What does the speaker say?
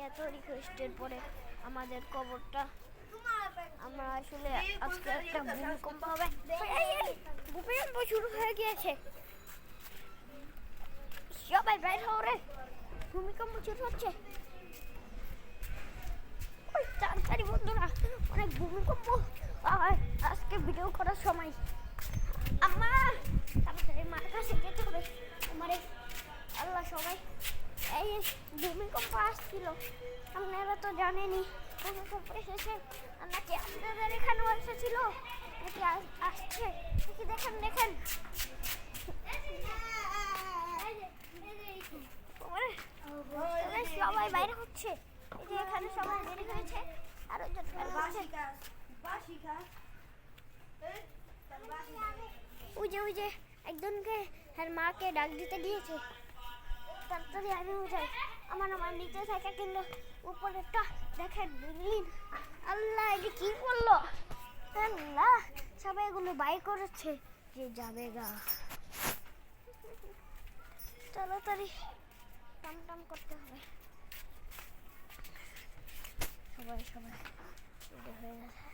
এত রিকোয়েস্টের পরে আমাদের কবরটা আমরা আসলে আজকে একটা ভূমিকম্প হবে। ভূমিকম্প শুরু হয়ে গিয়েছে, সবাই বাইরে হও রে, ভূমিকম্প শুরু হচ্ছে। ওই তাড়াতাড়ি বন্ধুরা, অনেক ভূমিকম্প আজকে ভিডিও করার সময়। আম্মা তাড়াতাড়ি মার কাছে যেতে হবে। আমারে আল্লাহ, সবাই এই ভূমিকম্প আসছিল, আপনারা তো জানেনই ভূমিকম্প এসেছে নাকি আপনাদের এখানেও এসেছিল নাকি আসছে নাকি। দেখেন দেখেন সবাই বাইরে হচ্ছে, এই যে এখানে সবাই দেরি হয়েছে। আরো ওই যে একজনকে তার মাকে ডাক দিতে গিয়েছে, তাড়াতাড়ি আমি যাই। আমার নিচে থাকে কিন্তু উপরেরটা দেখেন বিল্ডিং। আল্লাহ, এটা কি করলো? আল্লাহ, সবাই এগুলো বাই করেছে যে যাবে গা। তাড়াতাড়ি টাম করতে হবে। সবাই রেডি হয়ে গেছে।